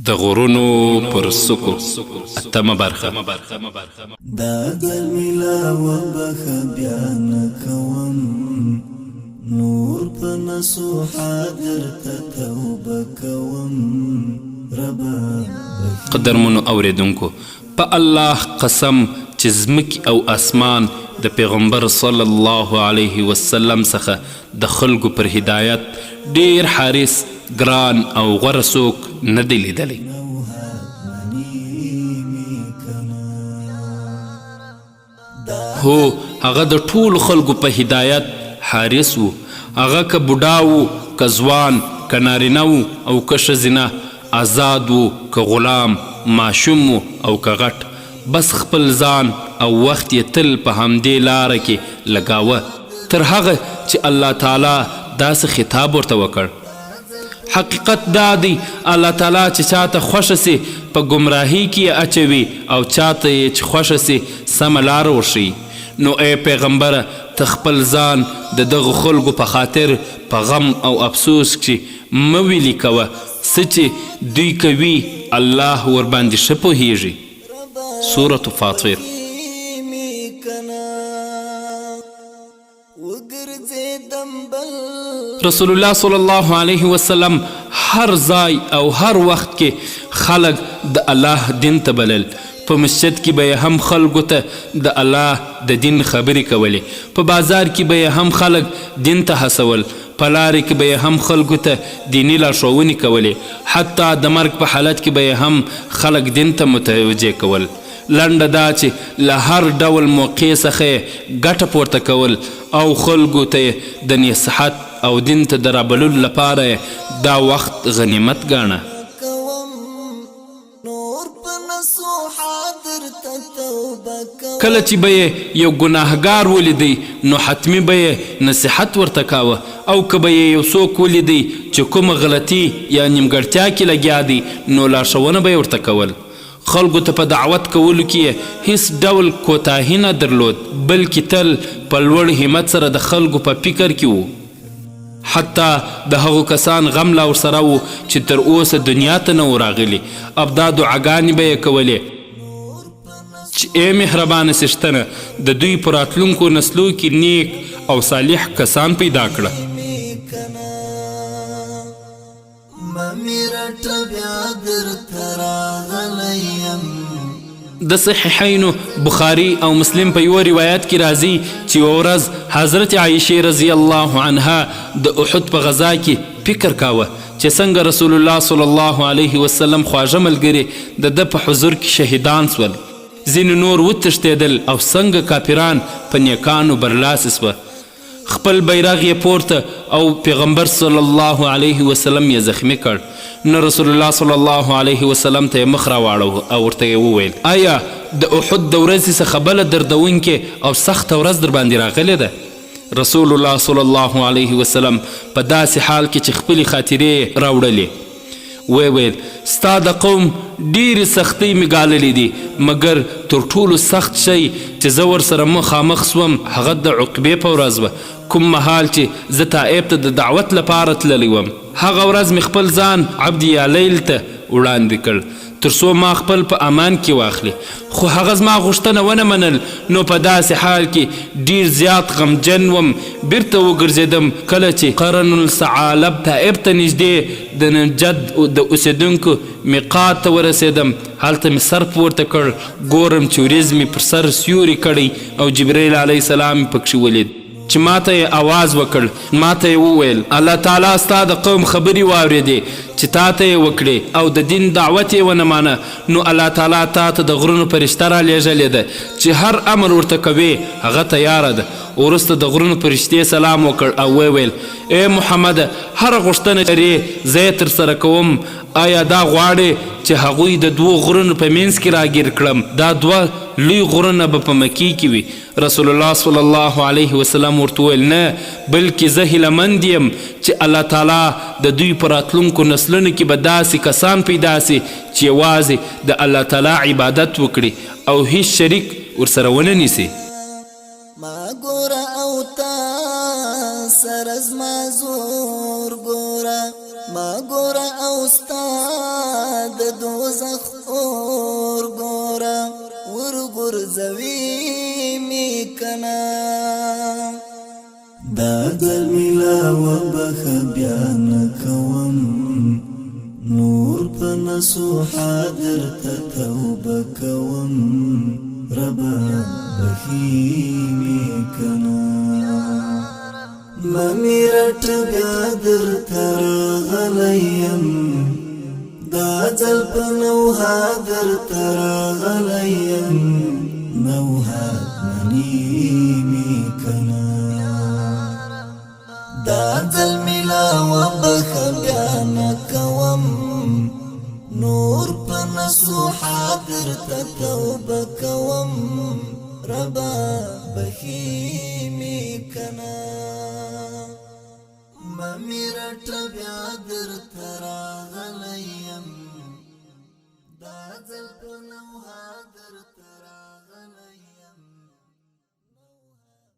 د غرونو پر سکو اتمه برخه. دا ځل ملا وبخ بیا نه کوم نور په نسو حاضر ته توبه کوم ربا. قدرمنو اوریدونکو، په الله قسم چې ځمکې او اسمان د پیغمبر صلی الله علیه وسلم څخه د خلکو پر هدایت ډیر حارس، ګران او غوره څوک نه دی لیدلی. هو، هغه د ټولو خلکو په هدایت حارس و. هغه که بوډا و، که ځوان، که نارینه و او که ښځینه، آزاد و که غلام، ماشوم و او که غټ، بس خپل ځان او وخت یې تل په همدې لاره کې لګاوه تر هغه چې الله تعالی داسې خطاب ورته وکړ. حقیقت دا دی الله تعالی چې چاته خوښه سي په ګمراهۍ کې یې اچوي او چاته یې چې خوښه سي سمه لاره وښیي. نو ای پیغمبره، ته خپل ځان د دغو خلکو په خاطر په غم او افسوس کې مه ویلي کوه. څه چې دوی کوي الله ورباندې ښه پوهیږي. سورة فاطر. رسول الله صلی الله علیه وسلم هر ځای او هر وخت کې خلق د الله دین ته بلل. په مسجد کې به یې هم خلکو ته د الله د دین خبرې کولې، په بازار کې به یې هم خلک دین ته هڅول، په لارې کې به یې هم خلکو ته دیني لارښوونې کولې، حتی د مرګ په حالت کې به یې هم خلک دین ته متوجه کول. لنډه دا چې له هر ډول موقع څخه ګټه پورته کول او خلکو ته د نصیحت او دین ته د رابللو لپاره دا وخت غنیمت ګاڼه. کله چې به یې یو ګناهګار ولیدی نو حتمی به یې نصیحت ورته کاوه، او که به یې یو څوک ولیدی چې کومه غلطي یا نیمګړتیا کې لګیا دی نو لارښوونه به یې ورته کول. خلکو ته په دعوت کولو کې هیڅ ډول کوتاهي نه درلود، بلکې تل په لوړ همت سره د خلکو په فکر کې و. حتی د هغو کسان غم لا ورسره و چې تر اوسه دنیا ته نه و راغلي. ابدا دعاګانې به یې کولې چې ای مهربانه څښتنه، د دوی په راتلونکو نسلو کې نیک او صالح کسان پیدا کړه. د صحیحینو بخاری او مسلم په یو روایت کې راځي چې یوه ورځ حضرت عایشې رضی الله عنها د احد په غزا کې فکر کاوه چې څنګه رسول الله صلی الله علیه وسلم خواږه ملګري د ده په حضور کې شهیدان سول، ځینې نور وتښتېدل او څنګه کافران په نیکانو برلاسي سوه. خپل بیرغ یې پورته او پیغمبر صلی الله علیه وسلم یې زخمی کړ. نو رسول الله صلی الله علیه وسلم ته یې مخ راواړو او ورته یې وویل، آیا د احد د ورځې څخه بله دردونکې او سخته ورځ در باندې راغلې ده؟ رسول الله صلی الله علیه وسلم په داسې حال کې چې خپلې خاطرې راوړلې ویل، ستا د قوم ډیرې سختۍ مې ګاللې دي، مګر تر ټولو سخت شی چې زه ورسره مخامخ سوم هغه د عقبې په ورځ وه، کوم مهال چې زه طائف ته د دعوت لپاره تللی وم. هغه ورځ مې خپل ځان عبد یالیل ته وړاندې کړ تر څو ما خپل په امان کې واخلي، خو هغه زما غوښتنه ونه منل. نو په داسې حال کې ډیر زیات غمجن وم. بیرته وګرځېدم کله چې قرن الثعالب طائف ته نږدې د نجد د اوسېدونکو میقات ته ورسېدم. هلته مې سر پورته کړ، ګورم چې وریځ مې پر سر سیوري کړی او جبریل علیه السلام مې پکښې ولید چې ماته یې آواز وکړ. ماته یې وویل الله تعالی ستا د قوم خبرې واورېدې چې تا ته یې وکړې او د دین دعوت یې ونه مانه، نو الله تعالی تا ته د غرونو فرشته رالیږلې ده چې هر امر ورته کوې هغه تیاره ده. وروسته د غرونو فرشتې سلام وکړ او وویل، ای محمد، هره غوښتنه لرې زه یې ترسره کوم. آیا دا غواړې چې هغوی د دوو غرونو په منځ کې راګیر کړم؟ دا دوه لوی غرونه به په مکې کې وي. رسول الله صلی الله علیه وسلم ورته وویل، نه، بلکې زه هیلهمند یم چې الله تعالی د دوی په راتلونکو نسلونو کې به داسې کسان پیدا سي چې یوازې د الله تعالی عبادت وکړي او هیڅ شریک ورسره ونه نیسي. ما ګوره او تا سره زما زور ګوره، ما ګوره او ستا د سوزوي می کنا دا ځل ملا وبخ بیا نکوم نور په نسو حاضر ته توبه کوم ربا بخیمی کنا ممی رټ بیا در تر غلیم دا ځل په نو حاضر تر غلیم نو منیمی کنا دا ځل ملا وبخ بیا نکوم نور په نسو حاضر ته توبه کوم ربا بخیمی کنا ممی رټ بیا در تر غلیم دا ځل په نو حاضر